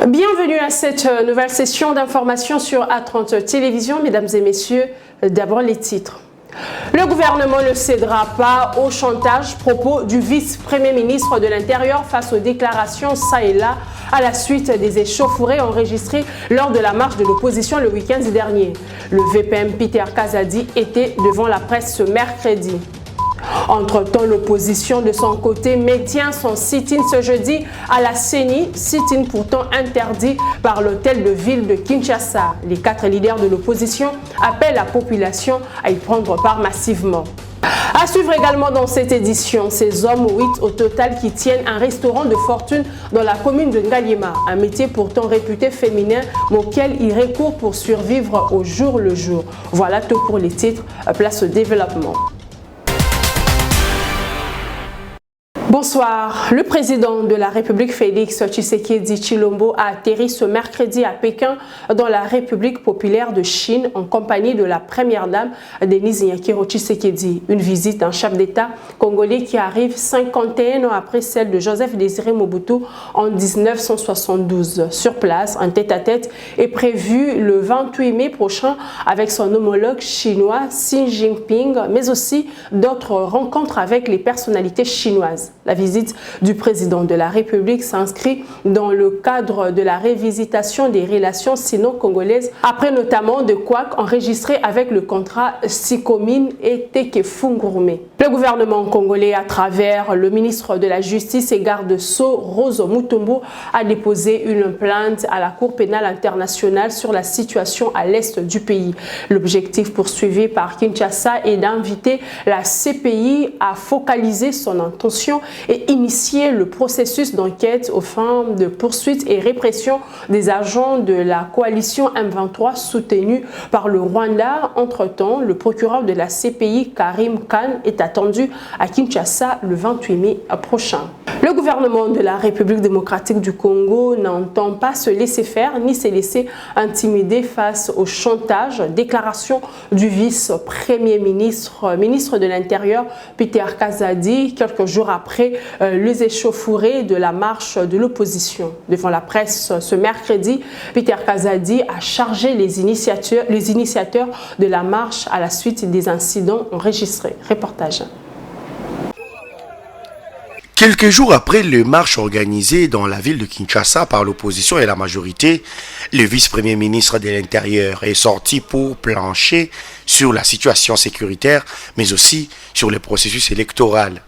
Bienvenue à cette nouvelle session d'information sur A30 Télévision. Mesdames et messieurs, d'abord les titres. Le gouvernement ne cédera pas au chantage propos du vice-premier ministre de l'Intérieur face aux déclarations ça et là à la suite des échauffourées enregistrées lors de la marche de l'opposition le week-end dernier. Le VPM Peter Kazadi était devant la presse ce mercredi. Entre-temps, l'opposition de son côté maintient son sit-in ce jeudi à la CENI, sit-in pourtant interdit par l'hôtel de ville de Kinshasa. Les 4 leaders de l'opposition appellent la population à y prendre part massivement. À suivre également dans cette édition, ces hommes 8 au total qui tiennent un restaurant de fortune dans la commune de Ngaliema, un métier pourtant réputé féminin, mais auquel ils recourent pour survivre au jour le jour. Voilà tout pour les titres, place au développement. Bonsoir. Le président de la République Félix Tshisekedi Tshilombo a atterri ce mercredi à Pékin dans la République populaire de Chine en compagnie de la première dame Denise Nyakiro Tshisekedi. Une visite d'un chef d'État congolais qui arrive 51 ans après celle de Joseph Désiré Mobutu en 1972. Sur place, un tête-à-tête est prévu le 28 mai prochain avec son homologue chinois Xi Jinping, mais aussi d'autres rencontres avec les personnalités chinoises. La visite du président de la République s'inscrit dans le cadre de la révisitation des relations sino-congolaises après notamment de couacs enregistrés avec le contrat Sikomine et Tekefungurume. Le gouvernement congolais, à travers le ministre de la Justice et garde-sceau Rose Mutombo, a déposé une plainte à la Cour pénale internationale sur la situation à l'est du pays. L'objectif poursuivi par Kinshasa est d'inviter la CPI à focaliser son attention et initier le processus d'enquête aux fins de poursuite et répression des agents de la coalition M23 soutenue par le Rwanda. Entre-temps, le procureur de la CPI, Karim Khan, est attendu à Kinshasa le 28 mai prochain. Le gouvernement de la République démocratique du Congo n'entend pas se laisser faire ni se laisser intimider face au chantage. Déclaration du vice-premier ministre, ministre de l'Intérieur, Peter Kazadi, quelques jours après les échauffourées de la marche de l'opposition. Devant la presse ce mercredi, Peter Kazadi a chargé les initiateurs de la marche à la suite des incidents enregistrés. Reportage. Quelques jours après les marches organisées dans la ville de Kinshasa par l'opposition et la majorité, le vice-premier ministre de l'Intérieur est sorti pour plancher sur la situation sécuritaire, mais aussi sur le processus électoral.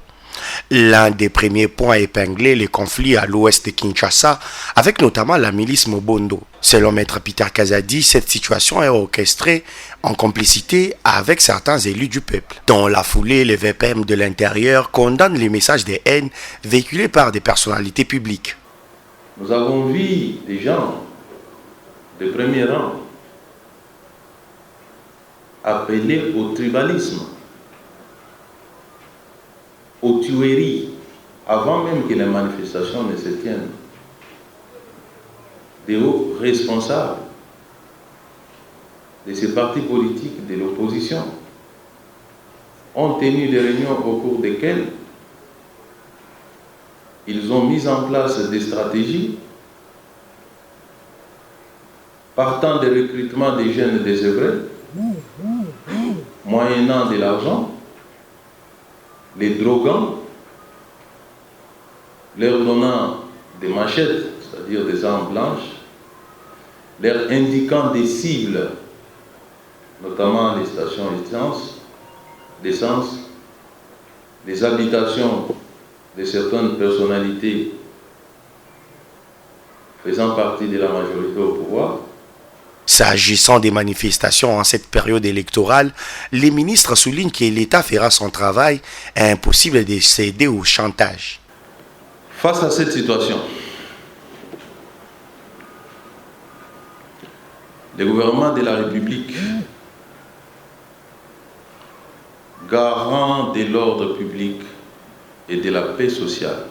L'un des premiers points épinglés, les conflits à l'ouest de Kinshasa, avec notamment la milice Mobondo. Selon Maître Peter Kazadi, cette situation est orchestrée en complicité avec certains élus du peuple. Dans la foulée, le VPM de l'Intérieur condamne les messages de haine véhiculés par des personnalités publiques. Nous avons vu des gens de premier rang appeler au tribalisme, aux tueries, avant même que les manifestations ne se tiennent. Des hauts responsables de ces partis politiques de l'opposition ont tenu des réunions au cours desquelles ils ont mis en place des stratégies partant des recrutements des jeunes désœuvrés, moyennant de l'argent, les droguant, leur donnant des machettes, c'est-à-dire des armes blanches, leur indiquant des cibles, notamment les stations d'essence, les habitations de certaines personnalités faisant partie de la majorité au pouvoir. S'agissant des manifestations en cette période électorale, les ministres soulignent que l'État fera son travail et impossible de céder au chantage. Face à cette situation, le gouvernement de la République, garant de l'ordre public et de la paix sociale,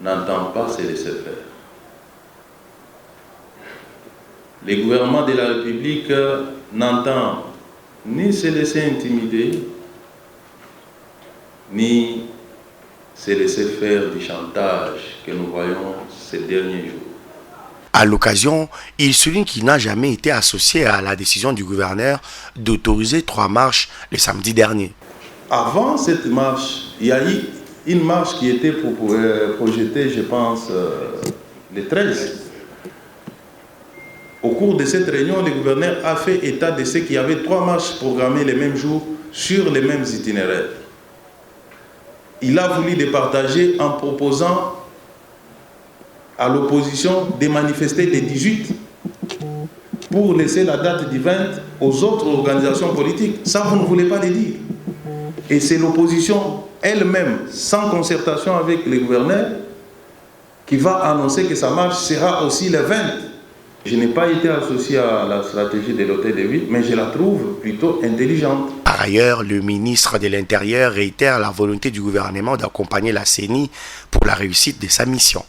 n'entend pas se laisser faire. Le gouvernement de la République n'entend ni se laisser intimider, ni s'est laissé faire du chantage que nous voyons ces derniers jours. À l'occasion, il souligne qu'il n'a jamais été associé à la décision du gouverneur d'autoriser 3 marches le samedi dernier. Avant cette marche, il y a eu une marche qui était projetée, je pense, le 13. Au cours de cette réunion, le gouverneur a fait état de ce qu'il y avait 3 marches programmées le même jour sur les mêmes itinéraires. Il a voulu les partager en proposant à l'opposition de manifester le 18 pour laisser la date du 20 aux autres organisations politiques. Ça, vous ne voulez pas le dire. Et c'est l'opposition elle-même, sans concertation avec les gouverneurs, qui va annoncer que sa marche sera aussi le 20. Je n'ai pas été associé à la stratégie de l'hôtel de ville, mais je la trouve plutôt intelligente. Par ailleurs, le ministre de l'Intérieur réitère la volonté du gouvernement d'accompagner la CENI pour la réussite de sa mission.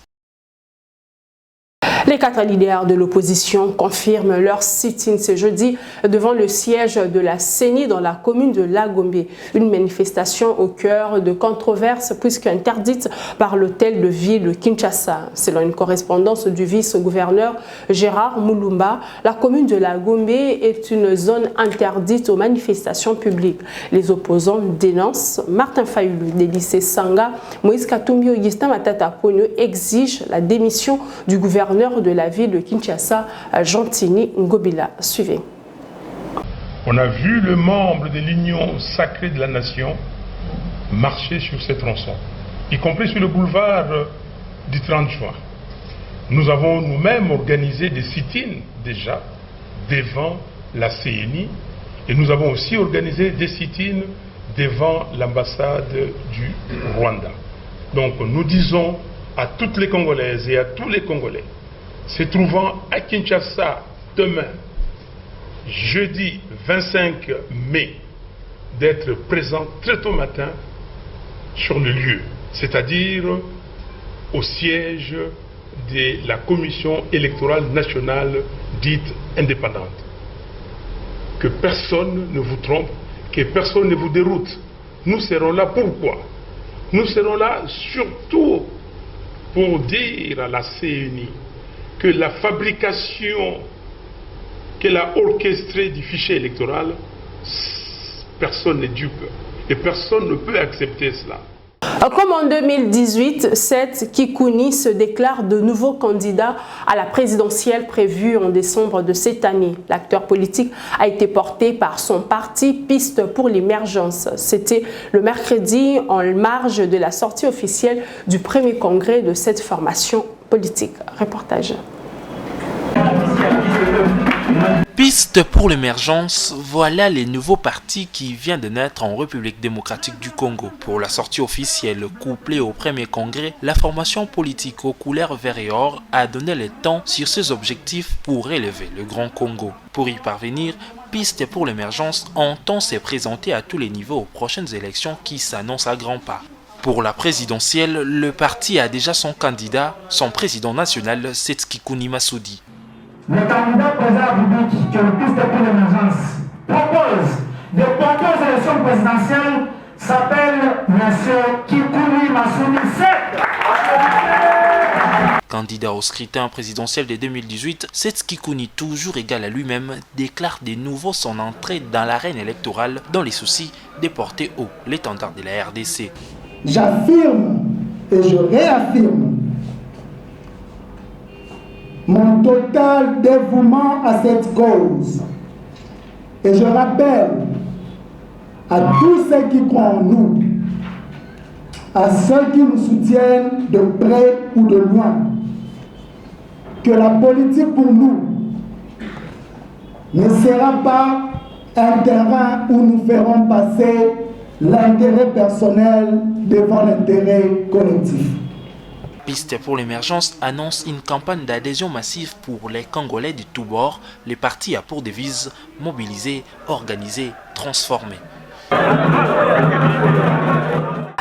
Les 4 leaders de l'opposition confirment leur sit-in ce jeudi devant le siège de la CENI dans la commune de Lagombe. Une manifestation au cœur de controverses puisque interdite par l'hôtel de ville de Kinshasa. Selon une correspondance du vice-gouverneur Gérard Moulumba, la commune de Lagombe est une zone interdite aux manifestations publiques. Les opposants dénoncent Martin Fayulu, Délicé Sanga, Moïse Katumbi, Augustin Matata Ponyo exigent la démission du gouverneur de la ville de Kinshasa, Gentini Ngobila. Suivez. On a vu le membre de l'Union sacrée de la nation marcher sur ces tronçons, y compris sur le boulevard du 30 juin. Nous avons nous-mêmes organisé des sit-ins déjà devant la CENI et nous avons aussi organisé des sit-ins devant l'ambassade du Rwanda. Donc nous disons à toutes les Congolaises et à tous les Congolais se trouvant à Kinshasa demain, jeudi 25 mai, d'être présents très tôt matin sur le lieu, c'est-à-dire au siège de la Commission électorale nationale dite indépendante. Que personne ne vous trompe, que personne ne vous déroute. Nous serons là pourquoi? Nous serons là surtout pour dire à la CENI que la fabrication qu'elle a orchestrée du fichier électoral, personne n'est dupe et personne ne peut accepter cela. Comme en 2018, Seth Kikuni se déclare de nouveau candidat à la présidentielle prévue en décembre de cette année. L'acteur politique a été porté par son parti Piste pour l'émergence. C'était le mercredi en marge de la sortie officielle du premier congrès de cette formation politique. Reportage. Piste pour l'émergence, voilà les nouveaux partis qui viennent de naître en République démocratique du Congo. Pour la sortie officielle couplée au premier congrès, la formation politique aux couleurs vert et or a donné le temps sur ses objectifs pour élever le Grand Congo. Pour y parvenir, Piste pour l'émergence entend se présenter à tous les niveaux aux prochaines élections qui s'annoncent à grands pas. Pour la présidentielle, le parti a déjà son candidat, son président national, Seth Kikuni Massoudi. Le candidat président public que le Piste pour l'émergence propose de porter aux élections présidentielles s'appelle M. Kikuni Massoudi. Candidat au scrutin présidentiel de 2018, Seth Kikuni, toujours égal à lui-même, déclare de nouveau son entrée dans l'arène électorale dans les soucis de porter haut l'étendard de la RDC. J'affirme et je réaffirme mon total dévouement à cette cause. Et je rappelle à tous ceux qui croient en nous, à ceux qui nous soutiennent de près ou de loin, que la politique pour nous ne sera pas un terrain où nous ferons passer l'intérêt personnel devant l'intérêt collectif. Piste pour l'émergence annonce une campagne d'adhésion massive pour les Congolais de tous bords. Les partis a pour devise mobiliser, organiser, transformer.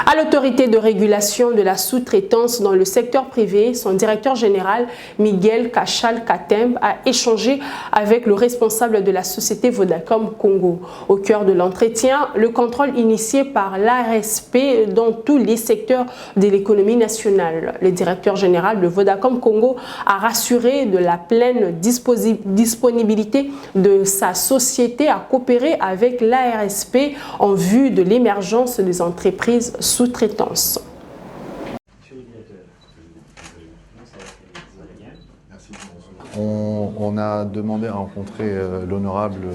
À l'autorité de régulation de la sous-traitance dans le secteur privé, son directeur général, Miguel Cachal Katembe, a échangé avec le responsable de la société Vodacom Congo. Au cœur de l'entretien, le contrôle initié par l'ARSP dans tous les secteurs de l'économie nationale. Le directeur général de Vodacom Congo a rassuré de la pleine disponibilité de sa société à coopérer avec l'ARSP en vue de l'émergence des entreprises sous-traitance. On a demandé à rencontrer l'honorable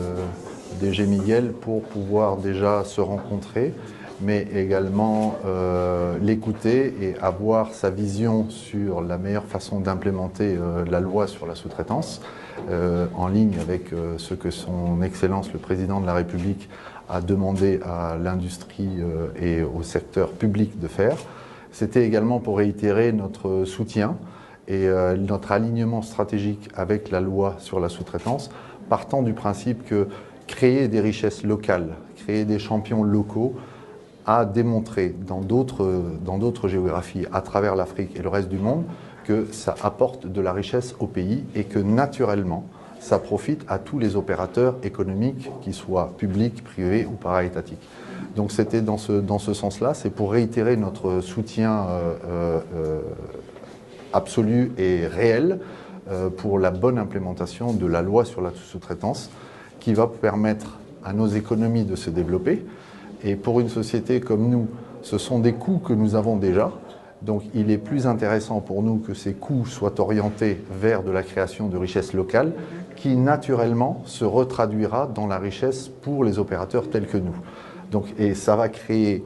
DG Miguel pour pouvoir déjà se rencontrer, mais également l'écouter et avoir sa vision sur la meilleure façon d'implémenter la loi sur la sous-traitance, en ligne avec ce que son Excellence le Président de la République a demandé à l'industrie et au secteur public de faire. C'était également pour réitérer notre soutien et notre alignement stratégique avec la loi sur la sous-traitance, partant du principe que créer des richesses locales, créer des champions locaux, a démontré dans d'autres géographies, à travers l'Afrique et le reste du monde, que ça apporte de la richesse au pays et que naturellement, ça profite à tous les opérateurs économiques, qu'ils soient publics, privés ou para-étatiques. Donc c'était dans ce sens-là, c'est pour réitérer notre soutien absolu et réel pour la bonne implémentation de la loi sur la sous-traitance qui va permettre à nos économies de se développer. Et pour une société comme nous, ce sont des coûts que nous avons déjà. Donc il est plus intéressant pour nous que ces coûts soient orientés vers de la création de richesses locales qui naturellement se retraduira dans la richesse pour les opérateurs tels que nous. Donc, et ça va créer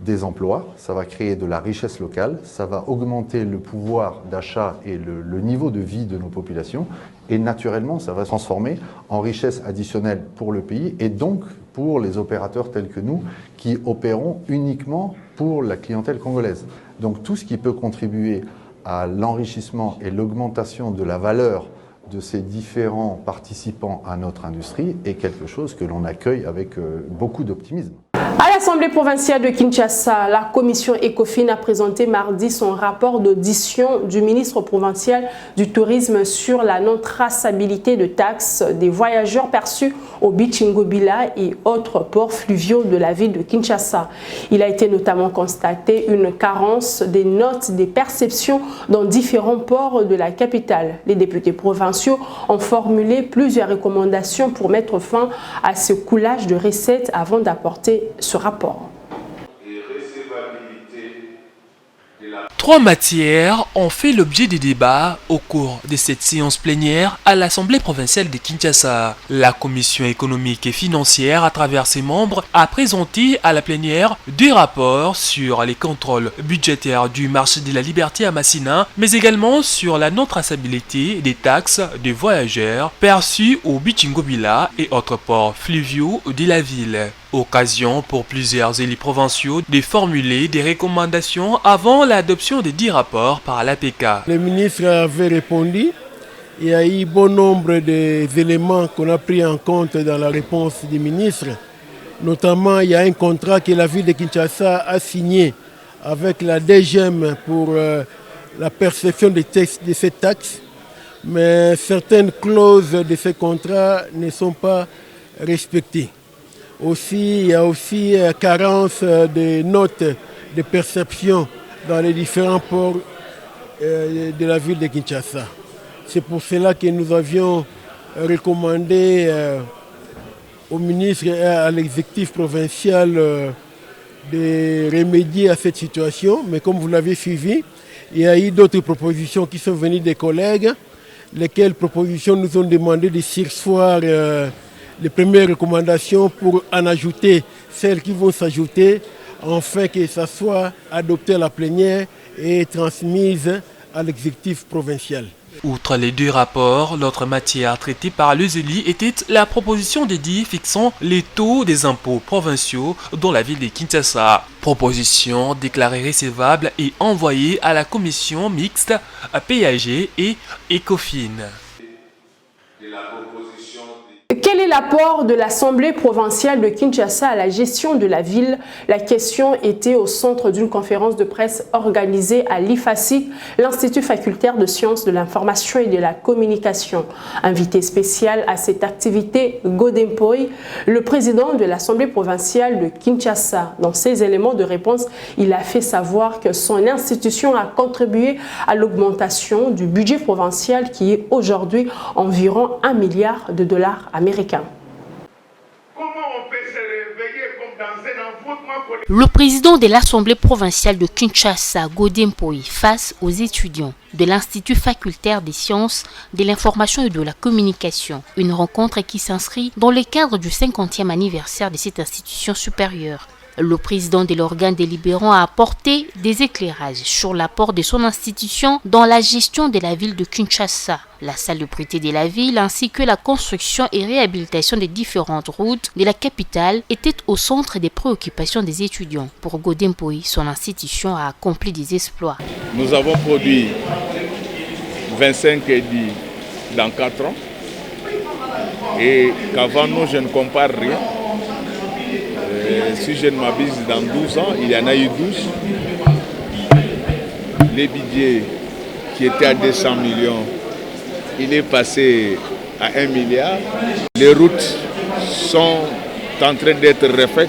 des emplois, ça va créer de la richesse locale, ça va augmenter le pouvoir d'achat et le niveau de vie de nos populations et naturellement ça va se transformer en richesse additionnelle pour le pays et donc pour les opérateurs tels que nous qui opérons uniquement pour la clientèle congolaise. Donc tout ce qui peut contribuer à l'enrichissement et l'augmentation de la valeur de ces différents participants à notre industrie est quelque chose que l'on accueille avec beaucoup d'optimisme. À l'Assemblée provinciale de Kinshasa, la commission ECOFIN a présenté mardi son rapport d'audition du ministre provincial du Tourisme sur la non-traçabilité de taxes des voyageurs perçus au Bichingobila et autres ports fluviaux de la ville de Kinshasa. Il a été notamment constaté une carence des notes des perceptions dans différents ports de la capitale. Les députés provinciaux ont formulé plusieurs recommandations pour mettre fin à ce coulage de recettes avant d'apporter ce rapport. Trois matières ont fait l'objet des débats au cours de cette séance plénière à l'Assemblée provinciale de Kinshasa. La Commission économique et financière, à travers ses membres, a présenté à la plénière des rapports sur les contrôles budgétaires du marché de la liberté à Massina, mais également sur la non-traçabilité des taxes des voyageurs perçues au Bichingobila et autres ports fluviaux de la ville. Occasion pour plusieurs élus provinciaux de formuler des recommandations avant l'adoption des 10 rapports par l'APK. Le ministre avait répondu. Il y a eu bon nombre d'éléments qu'on a pris en compte dans la réponse du ministre. Notamment, il y a un contrat que la ville de Kinshasa a signé avec la DGM pour la perception de ces taxes. Mais certaines clauses de ce contrat ne sont pas respectées. Aussi, il y a aussi carence de notes de perception dans les différents ports de la ville de Kinshasa. C'est pour cela que nous avions recommandé au ministre et à l'exécutif provincial de remédier à cette situation. Mais comme vous l'avez suivi, il y a eu d'autres propositions qui sont venues des collègues, lesquelles propositions nous ont demandé de surseoir les premières recommandations pour en ajouter celles qui vont s'ajouter, afin que ça soit adopté à la plénière et transmise à l'exécutif provincial. Outre les 2 rapports, l'autre matière traitée par les élus était la proposition d'édit fixant les taux des impôts provinciaux dans la ville de Kinshasa. Proposition déclarée recevable et envoyée à la commission mixte PAG et ECOFIN. Quel Quel est l'apport de l'Assemblée provinciale de Kinshasa à la gestion de la ville? La question était au centre d'une conférence de presse organisée à l'IFASI, l'Institut facultaire de sciences de l'information et de la communication. Invité spécial à cette activité, Godempoy, le président de l'Assemblée provinciale de Kinshasa. Dans ses éléments de réponse, il a fait savoir que son institution a contribué à l'augmentation du budget provincial qui est aujourd'hui environ 1 milliard de dollars américains. Le président de l'Assemblée provinciale de Kinshasa, Godempoy, face aux étudiants de l'Institut facultaire des sciences de l'information et de la communication. Une rencontre qui s'inscrit dans le cadre du 50e anniversaire de cette institution supérieure. Le président de l'organe délibérant a apporté des éclairages sur l'apport de son institution dans la gestion de la ville de Kinshasa, la salubrité de la ville ainsi que la construction et réhabilitation des différentes routes de la capitale étaient au centre des préoccupations des étudiants. Pour Godempoy, son institution a accompli des exploits. Nous avons produit 25 édits dans 4 ans et qu'avant nous, je ne compare rien. Si je ne m'abuse, dans 12 ans, il y en a eu 12. Les budgets qui étaient à 200 millions, il est passé à 1 milliard. Les routes sont en train d'être refaites.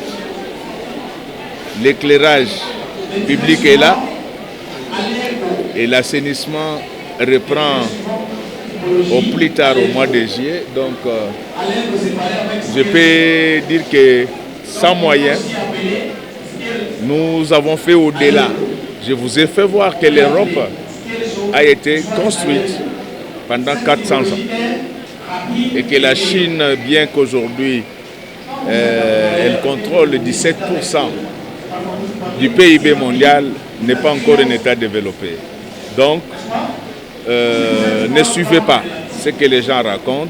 L'éclairage public est là. Et l'assainissement reprend au plus tard au mois de juillet. Donc, je peux dire que sans moyens, nous avons fait au-delà. Je vous ai fait voir que l'Europe a été construite pendant 400 ans. Et que la Chine, bien qu'aujourd'hui, elle contrôle 17% du PIB mondial, n'est pas encore un État développé. Donc, ne suivez pas ce que les gens racontent,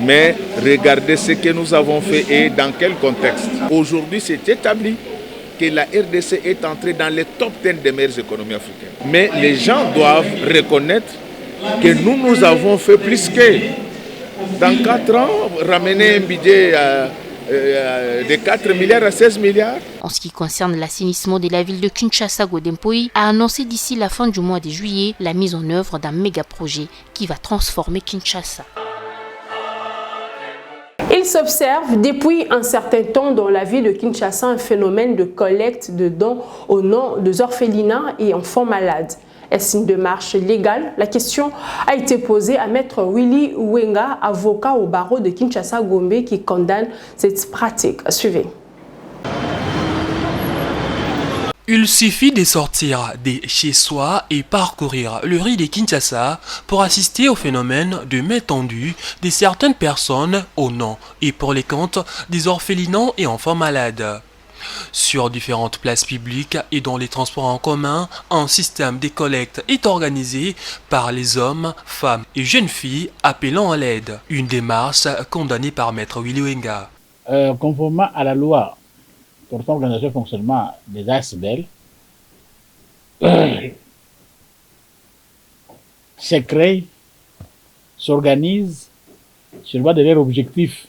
mais regardez ce que nous avons fait et dans quel contexte. Aujourd'hui, c'est établi que la RDC est entrée dans les top 10 des meilleures économies africaines. Mais les gens doivent reconnaître que nous avons fait plus que. Dans 4 ans, ramener un budget de 4 milliards à 16 milliards. En ce qui concerne l'assainissement de la ville de Kinshasa, Godempoy a annoncé d'ici la fin du mois de juillet la mise en œuvre d'un méga projet qui va transformer Kinshasa. Il s'observe depuis un certain temps dans la ville de Kinshasa un phénomène de collecte de dons au nom des orphelinats et enfants malades. Est-ce une démarche légale? La question a été posée à Maître Willy Wenga, avocat au barreau de Kinshasa-Gombe, qui condamne cette pratique. Suivez. Il suffit de sortir de chez soi et parcourir le riz de Kinshasa pour assister au phénomène de main tendue de certaines personnes au nom et pour les comptes des orphelinats et enfants malades. Sur différentes places publiques et dans les transports en commun, un système de collecte est organisé par les hommes, femmes et jeunes filles appelant à l'aide. Une démarche condamnée par Maître Willy Wenga. Conformément à la loi portant organisation et fonctionnement des ASBEL, ces CREI s'organisent sur le base de leurs objectifs.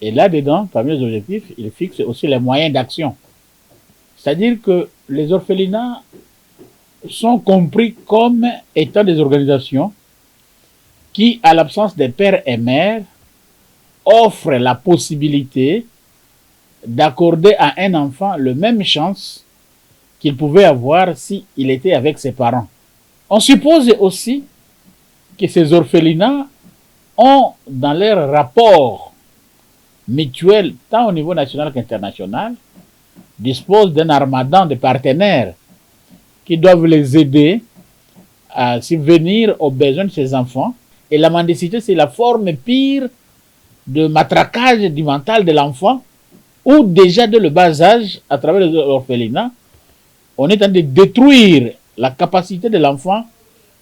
Et là-dedans, parmi les objectifs, ils fixent aussi les moyens d'action. C'est-à-dire que les orphelinats sont compris comme étant des organisations qui, à l'absence des pères et mères, offrent la possibilité d'accorder à un enfant la même chance qu'il pouvait avoir s'il était avec ses parents. On suppose aussi que ces orphelinats ont dans leur rapport mutuel, tant au niveau national qu'international, disposent d'un armada de partenaires qui doivent les aider à subvenir aux besoins de ces enfants. Et la mendicité, c'est la forme pire de matraquage du mental de l'enfant, où déjà dès le bas âge, à travers les orphelinats, on est en train de détruire la capacité de l'enfant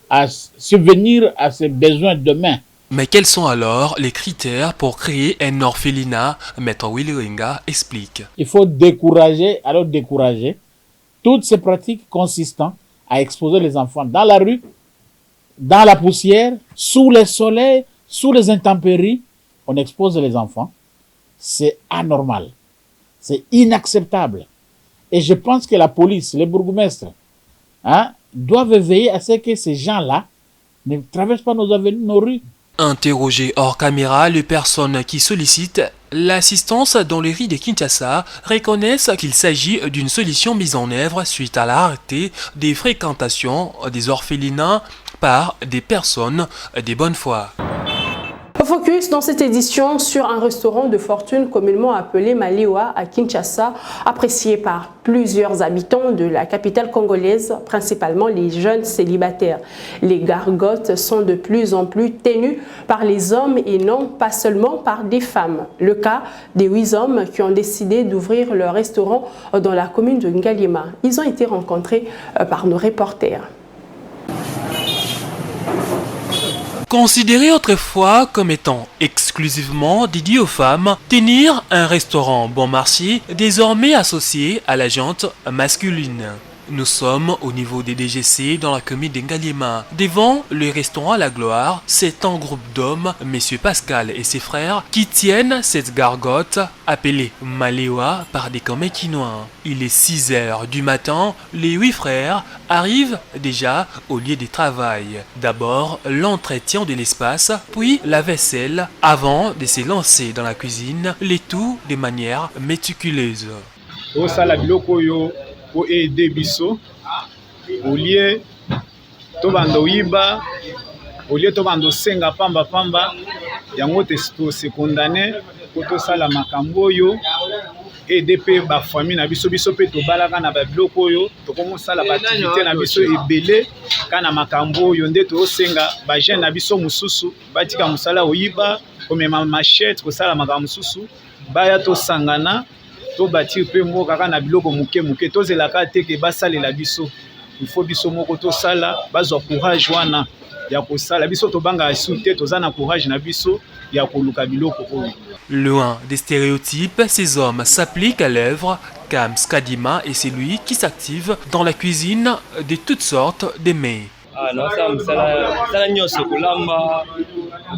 à subvenir à ses besoins demain. Mais quels sont alors les critères pour créer un orphelinat? Maître Willy Wenga explique. Il faut décourager toutes ces pratiques consistant à exposer les enfants dans la rue, dans la poussière, sous le soleil, Sous les intempéries, on expose les enfants. C'est anormal. C'est inacceptable. Et je pense que la police, les bourgmestres, doivent veiller à ce que ces gens-là ne traversent pas nos avenues, nos rues. Interrogé hors caméra, les personnes qui sollicitent l'assistance dans les rues de Kinshasa reconnaissent qu'il s'agit d'une solution mise en œuvre suite à l'arrêté des fréquentations des orphelinats par des personnes de bonne foi. Focus dans cette édition sur un restaurant de fortune communément appelé Maliwa à Kinshasa, apprécié par plusieurs habitants de la capitale congolaise, principalement les jeunes célibataires. Les gargotes sont de plus en plus tenues par les hommes et non pas seulement par des femmes. Le cas des 8 hommes qui ont décidé d'ouvrir leur restaurant dans la commune de Ngaliema. Ils ont été rencontrés par nos reporters. Considéré autrefois comme étant exclusivement dédié aux femmes, tenir un restaurant bon marché désormais associé à la gente masculine. Nous sommes au niveau des DGC dans la commune d'Engaliema. Devant le restaurant à la gloire, c'est un groupe d'hommes, M. Pascal et ses frères, qui tiennent cette gargote appelée Maliwa par des Kamekinois. Il est 6 heures du matin, les 8 frères arrivent déjà au lieu de travail. D'abord, l'entretien de l'espace, puis la vaisselle, avant de se lancer dans la cuisine, le tout de manière méticuleuse. Pour aider biso au lieu to bando yiba au lieu to bando senga pamba yango te se condamner pour to sala makambo yo aider pe ba famille na biso pe to balaka na ba biloko yo to komo sala ba activité na biso ebele kana makambo yo nde to senga ba jeune na biso mususu batika musala oyiba comme ma machette ko sala makambo mususu baya to sangana to bâtir pe mo kaka na biloko muke to zelaka te ke basalela biso il faut biso moko to sala bazwa courage wana ya ko sala biso to banga asute to zana courage na biso ya koluka biloko oyo. Loin des stéréotypes, ces hommes s'appliquent à l'œuvre. Kams Kadima est celui qui s'active dans la cuisine de toutes sortes de mets. Non, ça nyonso kolamba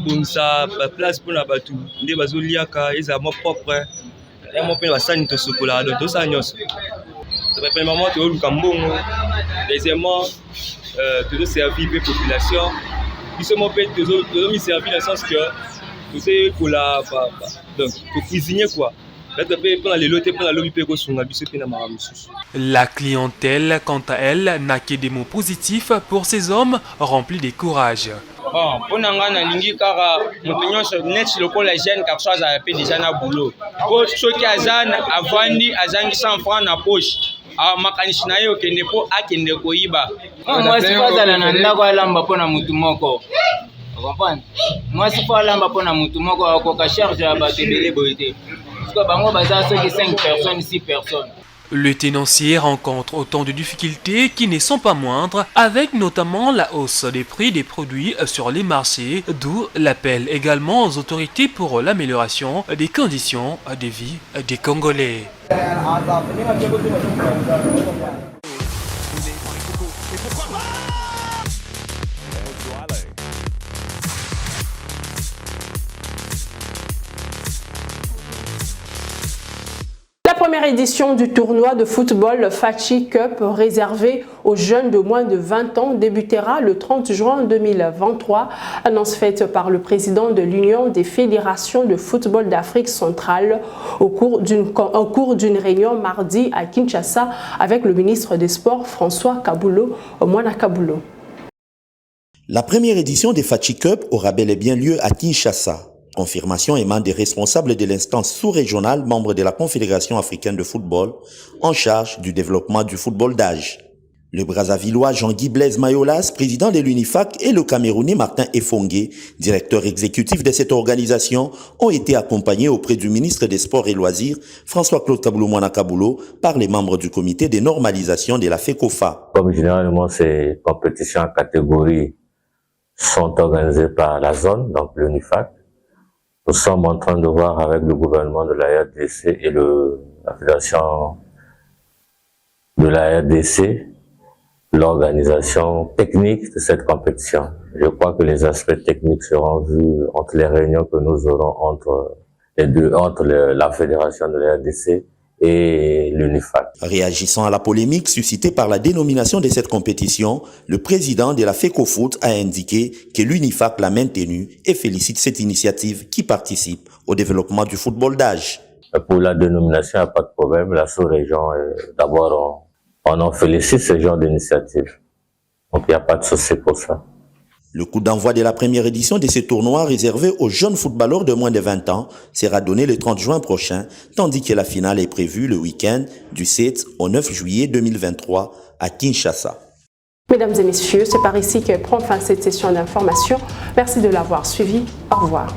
bonsa place pour na batu nde bazoliaka eza mo propre. Et mon père va s'en te socola de 200 ans. Premièrement, tu as eu le Cambongo. Deuxièmement, tu as servi la population. Puis ce mon père, tu as servi dans le sens que tu sais pour la donc pour cuisiner quoi. La clientèle, quant à elle, n'a que des mots positifs pour ces hommes remplis de courage. Bon, pour nous, on a lingi car nous net le col la jeune car ça a fait déjà na boulot. Pour ceux qui azan avandi azangi 100 francs na poche. Ah makanishi na yo kende po akende koiba. Moi c'est pas za na ndako alamba pona mutu moko. Comprendre? Moi c'est pas alamba pona mutu moko akoka charge ya bato belé boité. Parce que bango baza ceux qui 5 personnes 6 personnes. Le tenancier rencontre autant de difficultés qui ne sont pas moindres, avec notamment la hausse des prix des produits sur les marchés, d'où l'appel également aux autorités pour l'amélioration des conditions de vie des Congolais. La première édition du tournoi de football Fachi Cup réservé aux jeunes de moins de 20 ans débutera le 30 juin 2023, annonce faite par le président de l'Union des fédérations de football d'Afrique centrale au cours d'une réunion mardi à Kinshasa avec le ministre des Sports François Kabulo Mwana Kabulo. La première édition des Fachi Cup aura bel et bien lieu à Kinshasa. Confirmation émane des responsables de l'instance sous-régionale membre de la Confédération africaine de football en charge du développement du football d'âge. Le Brazzavillois Jean-Guy Blaise Mayolas, président de l'UNIFAC, et le Camerounais Martin Efongué, directeur exécutif de cette organisation, ont été accompagnés auprès du ministre des Sports et Loisirs, François-Claude Kabulo Mwana Kabulo, par les membres du comité de normalisation de la FECOFA. Comme généralement ces compétitions en catégorie sont organisées par la zone, donc l'UNIFAC, nous sommes en train de voir avec le gouvernement de la RDC et la fédération de la RDC l'organisation technique de cette compétition. Je crois que les aspects techniques seront vus entre les réunions que nous aurons entre la fédération de la RDC et l'UNIFAC. Réagissant à la polémique suscitée par la dénomination de cette compétition, le président de la FECOFOOT a indiqué que l'UNIFAC l'a maintenue et félicite cette initiative qui participe au développement du football d'âge. Pour la dénomination, il n'y a pas de problème. La sous-région, d'abord, on en félicite ce genre d'initiative. Donc, il n'y a pas de souci pour ça. Le coup d'envoi de la première édition de ce tournoi réservé aux jeunes footballeurs de moins de 20 ans sera donné le 30 juin prochain, tandis que la finale est prévue le week-end du 7 au 9 juillet 2023 à Kinshasa. Mesdames et messieurs, c'est par ici que prend fin cette session d'information. Merci de l'avoir suivi. Au revoir.